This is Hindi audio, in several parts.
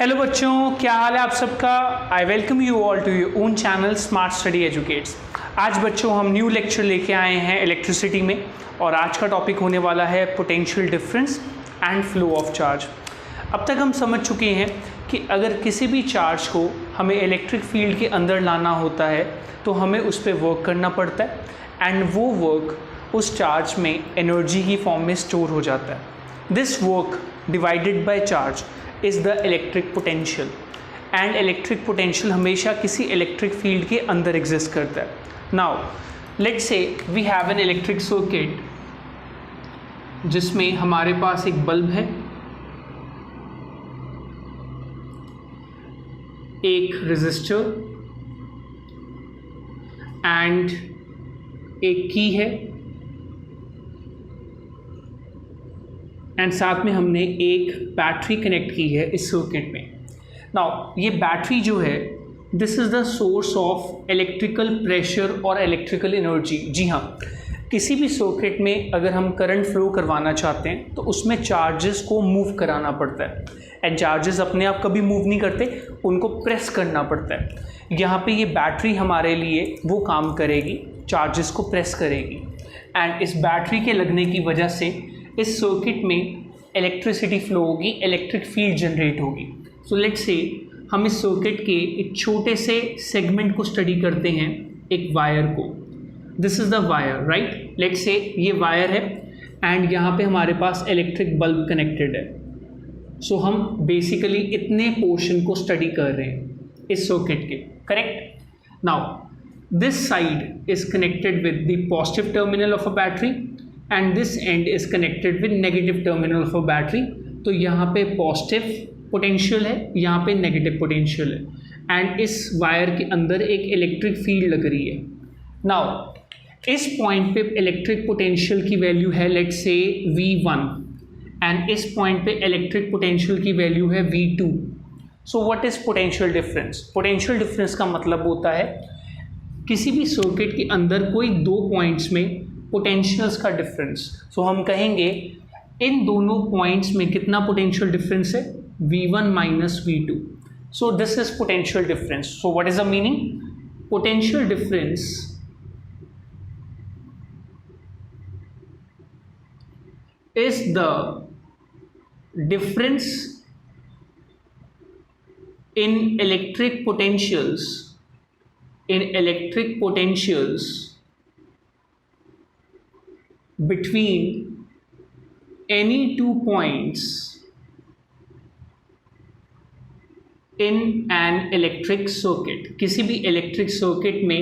हेलो बच्चों, क्या हाल है आप सबका। I welcome you all to your own channel smart study educates. आज बच्चों हम न्यू लेक्चर लेके आए हैं इलेक्ट्रिसिटी में, और आज का टॉपिक होने वाला है potential difference and flow of charge. अब तक हम समझ चुके हैं कि अगर किसी भी चार्ज को हमें इलेक्ट्रिक फील्ड के अंदर लाना होता है तो हमें उस पर वर्क करना पड़ता है, एंड वो वर्क उस चार्ज में एनर्जी की फॉर्म में स्टोर हो जाता है। This work divided by charge is the electric potential, and electric potential हमेशा किसी इलेक्ट्रिक फील्ड के अंदर एग्जिस्ट करता है। Now let's say we have an electric circuit जिसमें हमारे पास एक बल्ब है, एक रेजिस्टर एंड एक की है, एंड साथ में हमने एक बैटरी कनेक्ट की है इस सर्किट में। नाउ ये बैटरी जो है, this is the source of electrical pressure और इलेक्ट्रिकल एनर्जी। जी हाँ, किसी भी सर्किट में अगर हम करंट फ्लो करवाना चाहते हैं तो उसमें चार्जेस को मूव कराना पड़ता है, एंड चार्जेस अपने आप कभी मूव नहीं करते, उनको प्रेस करना पड़ता है। यहाँ पे ये बैटरी हमारे लिए वो काम करेगी, चार्जेस को प्रेस करेगी, एंड इस बैटरी के लगने की वजह से इस सर्किट में इलेक्ट्रिसिटी फ्लो होगी, इलेक्ट्रिक फील्ड जनरेट होगी। सो लेट्स से हम इस सर्किट के एक छोटे से सेगमेंट को स्टडी करते हैं, एक वायर को। This is the wire, right. Let's say ये वायर है एंड यहाँ पे हमारे पास इलेक्ट्रिक बल्ब कनेक्टेड है। सो हम बेसिकली इतने पोर्शन को स्टडी कर रहे हैं इस सर्किट के, correct. Now this side is connected with the positive terminal of a battery and this and is connected with negative terminal of a battery. तो यहाँ पे पॉजिटिव पोटेंशियल है, यहाँ पे नेगेटिव पोटेंशियल है, एंड इस वायर के अंदर एक इलेक्ट्रिक फील्ड लग रही है। नाउ इस पॉइंट पे इलेक्ट्रिक पोटेंशियल की वैल्यू है लेट्स से V1, एंड इस पॉइंट पे इलेक्ट्रिक पोटेंशियल की वैल्यू है V2। So what is potential difference? Potential difference का मतलब होता है किसी भी सर्किट के अंदर कोई दो पॉइंट्स में पोटेंशियल्स का डिफरेंस। सो हम कहेंगे इन दोनों पॉइंट्स में कितना पोटेंशियल डिफरेंस है, V1 minus V2। So this is potential difference. So what is the meaning? Potential difference is the difference in electric potentials between any two points in an electric circuit। किसी भी इलेक्ट्रिक सर्किट में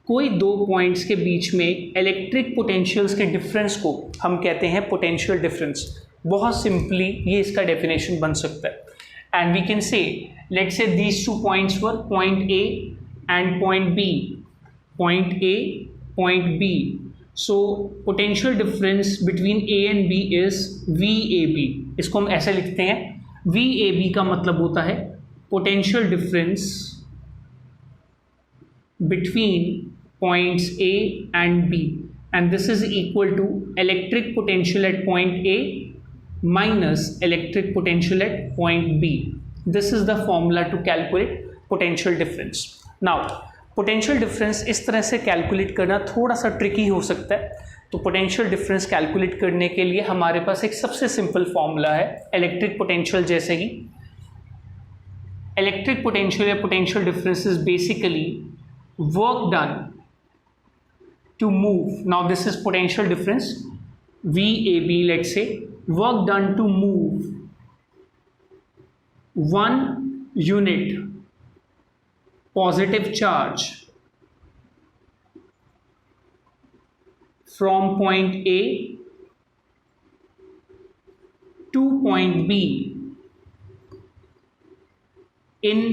कोई दो पॉइंट्स के बीच में इलेक्ट्रिक पोटेंशियल्स के डिफरेंस को हम कहते हैं पोटेंशियल डिफरेंस। बहुत सिंपली ये इसका डेफिनेशन बन सकता है, and we can say let's say these two points where point A and point B, point A point B. So potential difference between A and B is VAB। इसको हम ऐसे लिखते हैं, VAB का मतलब होता है potential difference between points A and B, and this is equal to electric potential at point A minus electric potential at point B. This is the formula to calculate potential difference. Now potential difference इस तरह से कैलकुलेट करना थोड़ा सा ट्रिकी हो सकता है। तो पोटेंशियल डिफरेंस कैलकुलेट करने के लिए हमारे पास एक सबसे सिंपल फॉर्मूला है, इलेक्ट्रिक पोटेंशियल जैसे ही। इलेक्ट्रिक पोटेंशियल या potential difference is basically work done to move, now this is potential difference VAB, let's say work done to move one unit positive charge from point A to point B in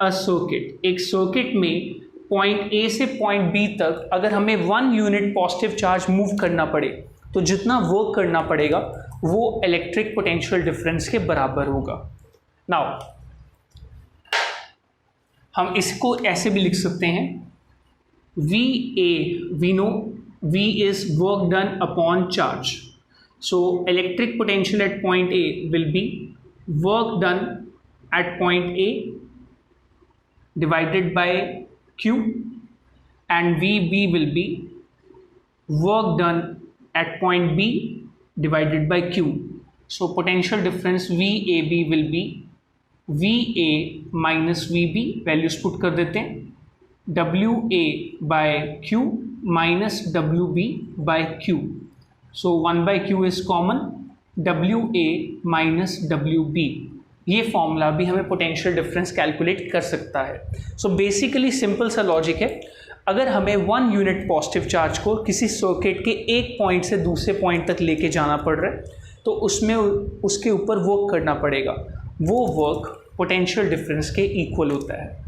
a circuit. एक सर्किट में पॉइंट ए से पॉइंट बी तक अगर हमें 1 यूनिट पॉजिटिव चार्ज मूव करना पड़े तो जितना वर्क करना पड़ेगा वो इलेक्ट्रिक पोटेंशियल डिफरेंस के बराबर होगा। नाउ हम इसको ऐसे भी लिख सकते हैं, VA, we know V is work done upon charge. So electric potential at point A will be work done at point A divided by Q, and VB will be work done at point B divided by Q. So potential difference VAB will be VA minus VB, values put कर देते हैं, WA by Q minus WB by Q. So 1 by Q is common, WA minus WB. ये फॉर्मूला भी हमें पोटेंशियल डिफरेंस कैलकुलेट कर सकता है. सो बेसिकली सिंपल सा लॉजिक है. अगर हमें 1 यूनिट पॉजिटिव चार्ज को किसी सर्किट के एक पॉइंट से दूसरे पॉइंट तक लेके जाना पड़ रहा है, तो उसमें उसके ऊपर वर्क करना पड़ेगा. वो वर्क पोटेंशियल डिफरेंस के इक्वल होता है.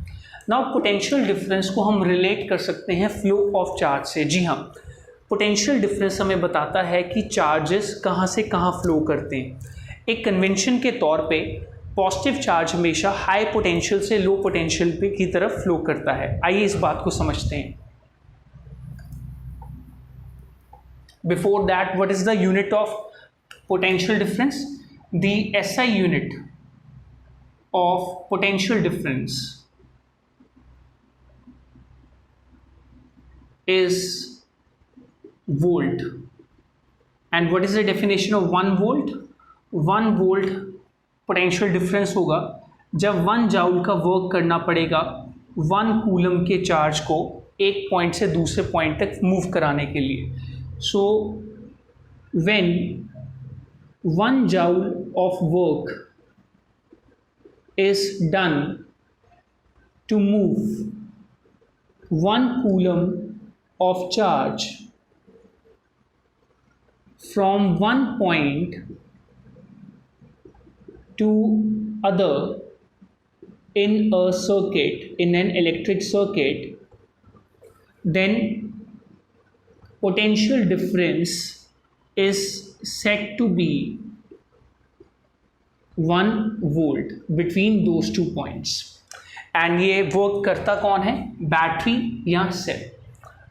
नाउ पोटेंशियल डिफरेंस को हम रिलेट कर सकते हैं फ्लो ऑफ चार्ज से. जी हाँ, पोटेंशियल डिफरेंस हमें बताता है कि चार्जेस कहाँ से कहाँ फ्लो करते हैं. एक कन्वेंशन के तौर पे पॉजिटिव चार्ज हमेशा हाई पोटेंशियल से लो पोटेंशियल की तरफ फ्लो करता है. आइए इस बात को समझते हैं. Before that, what is the unit of potential difference? The SI unit of potential difference is volt. And what is the definition of 1 volt? 1 volt potential difference होगा जब 1 joule का वर्क करना पड़ेगा 1 कूलम के चार्ज को एक पॉइंट से दूसरे पॉइंट तक मूव कराने के लिए. So when 1 joule of work is done to move 1 coulomb of charge from one point to other in a circuit, in an electric circuit, then potential difference is said to be 1 volt between those 2 points. And ये वर्क करता कौन है? बैटरी या cell.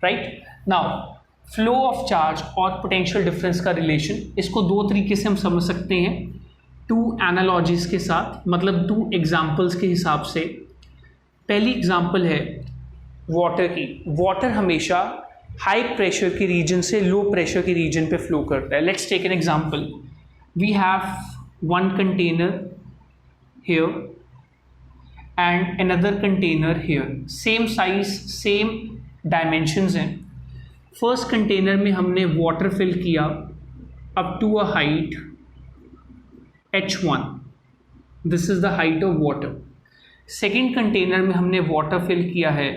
Right. Now flow of charge और पोटेंशियल डिफरेंस का रिलेशन, इसको 2 तरीके से हम समझ सकते हैं. 2 एनालॉजीज के साथ, मतलब 2 एग्जाम्पल्स के हिसाब से. पहली एग्जाम्पल है वाटर की. वाटर हमेशा हाई प्रेशर के रीजन से लो प्रेशर के रीजन पे फ्लो करता है. Let's take an example. We have 1 container here and another container here. Same size, same dimensions हैं. फर्स्ट कंटेनर में हमने वाटर फिल किया up to a height h1. This is the height of water. Second container में हमने वाटर फिल किया है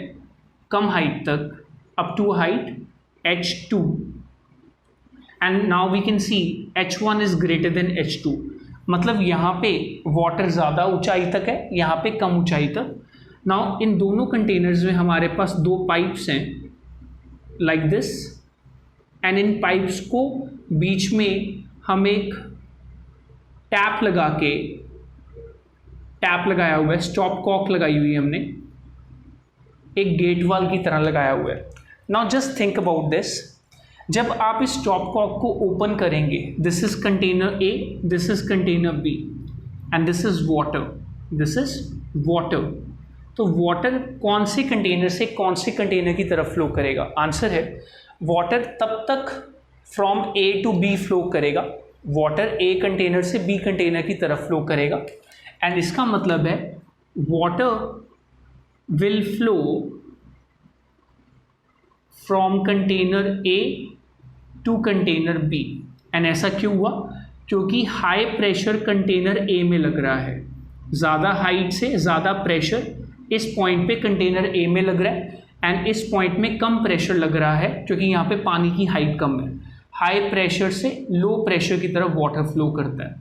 कम हाइट तक, up to height h2, and now we can see h1 is greater than h2. मतलब यहाँ पे वाटर ज़्यादा ऊंचाई तक है, यहाँ पे कम ऊंचाई तक. नाउ इन दोनों कंटेनर्स में हमारे पास 2 पाइप्स हैं like this, and in pipes को बीच में हम एक टैप लगाया हुआ है, स्टॉप कॉक लगाई हुई है हमने, एक गेट वाल की तरह लगाया हुआ है. Now just think about this. जब आप इस टॉप कॉक को ओपन करेंगे, this is container A, this is container B, and this is water, this is water. तो वाटर कौन से कंटेनर से कौन से कंटेनर की तरफ फ्लो करेगा? आंसर है वाटर तब तक from A to B flow करेगा, वाटर ए कंटेनर से बी कंटेनर की तरफ फ्लो करेगा. एंड इसका मतलब है water will flow from container A to container B. And ऐसा क्यों हुआ? क्योंकि हाई प्रेशर कंटेनर ए में लग रहा है, ज़्यादा हाइट से ज़्यादा प्रेशर इस पॉइंट पे कंटेनर ए में लग रहा है, एंड इस पॉइंट में कम प्रेशर लग रहा है क्योंकि यहाँ पे पानी की हाइट कम है. हाई प्रेशर से लो प्रेशर की तरफ वाटर फ्लो करता है.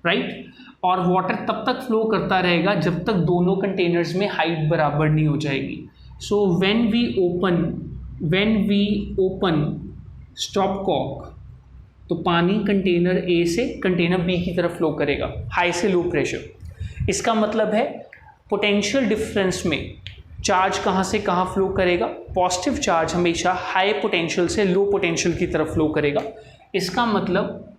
राइट. और वाटर तब तक फ्लो करता रहेगा जब तक दोनों कंटेनर्स में हाइट बराबर नहीं हो जाएगी. So when we open stop cock, तो पानी कंटेनर ए से कंटेनर बी की तरफ फ्लो करेगा, हाई से लो प्रेशर. इसका मतलब है पोटेंशियल डिफरेंस में चार्ज कहाँ से कहाँ फ्लो करेगा? पॉजिटिव चार्ज हमेशा हाई पोटेंशियल से लो पोटेंशियल की तरफ फ्लो करेगा. इसका मतलब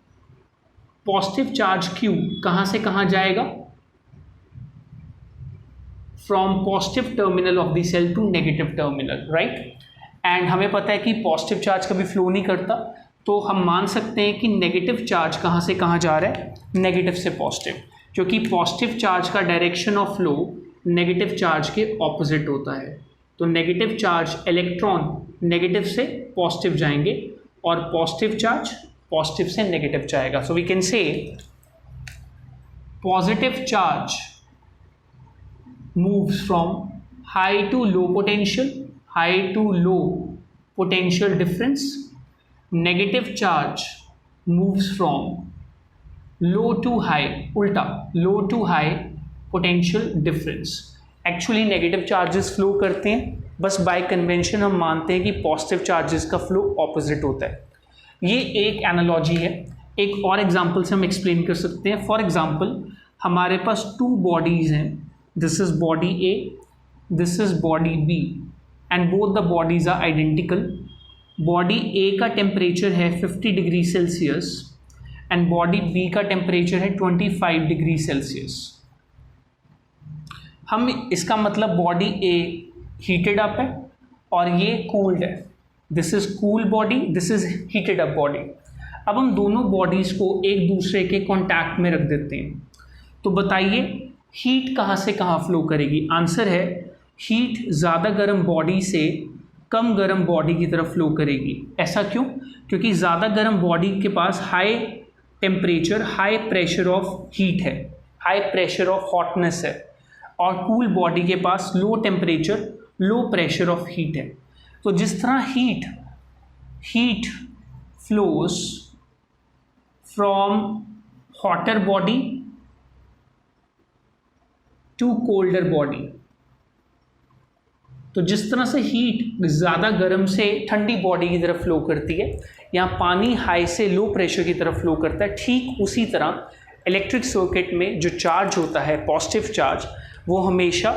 पॉजिटिव चार्ज Q कहाँ से कहाँ जाएगा? From positive terminal of the cell to negative terminal, right. And हमें पता है कि पॉजिटिव चार्ज कभी फ्लो नहीं करता, तो हम मान सकते हैं कि नेगेटिव चार्ज कहाँ से कहाँ जा रहा है, नेगेटिव से पॉजिटिव, क्योंकि पॉजिटिव चार्ज का direction of flow negative charge के ऑपोजिट होता है। तो नेगेटिव चार्ज इलेक्ट्रॉन नेगेटिव से पॉजिटिव जाएंगे और पॉजिटिव चार्ज पॉजिटिव से नेगेटिव जाएगा। So we can say positive charge moves from high to low potential, high to low potential difference. Negative charge moves from low to high, उल्टा low to high potential difference. Actually negative charges flow करते हैं, बस by convention हम मानते हैं कि positive charges का flow opposite होता है। ये एक analogy है। एक और example से हम explain कर सकते हैं। For example, हमारे पास 2 bodies हैं, this is body A, this is body B, and both the bodies are identical. Body A का टेम्परेचर है 50 degree Celsius and body B का टेम्परेचर है 25 डिग्री सेल्सियस। हम इसका मतलब बॉडी A हीटेड अप है और ये कूल्ड है। This is cool body, this is heated up body. अब हम दोनों बॉडीज को एक दूसरे के कॉन्टैक्ट में रख देते हैं, तो बताइए हीट कहाँ से कहाँ फ्लो करेगी। आंसर है हीट ज़्यादा गर्म बॉडी से कम गर्म बॉडी की तरफ फ्लो करेगी। ऐसा क्यों? क्योंकि ज़्यादा गर्म बॉडी के पास high temperature, high pressure of heat है, हाई प्रेशर ऑफ हॉटनेस है, और कूल बॉडी के पास low temperature, low pressure of heat है। तो जिस तरह heat flows from hotter body to colder body, तो जिस तरह से हीट ज़्यादा गर्म से ठंडी बॉडी की तरफ फ्लो करती है, यहाँ पानी हाई से लो प्रेशर की तरफ फ्लो करता है, ठीक उसी तरह इलेक्ट्रिक सर्किट में जो चार्ज होता है पॉजिटिव चार्ज, वो हमेशा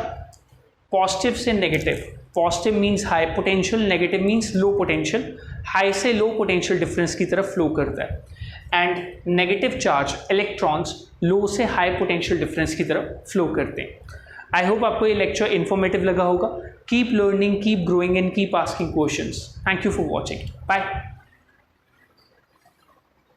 पॉजिटिव से negative, positive means high potential, negative means low potential, high से लो पोटेंशियल डिफरेंस की तरफ फ्लो करता है। एंड नेगेटिव चार्ज इलेक्ट्रॉन्स लो से हाई पोटेंशियल डिफरेंस की तरफ फ्लो करते हैं। आई होप आपको ये लेक्चर इन्फॉर्मेटिव लगा होगा। Keep learning, keep growing and keep asking questions. Thank you for watching. Bye.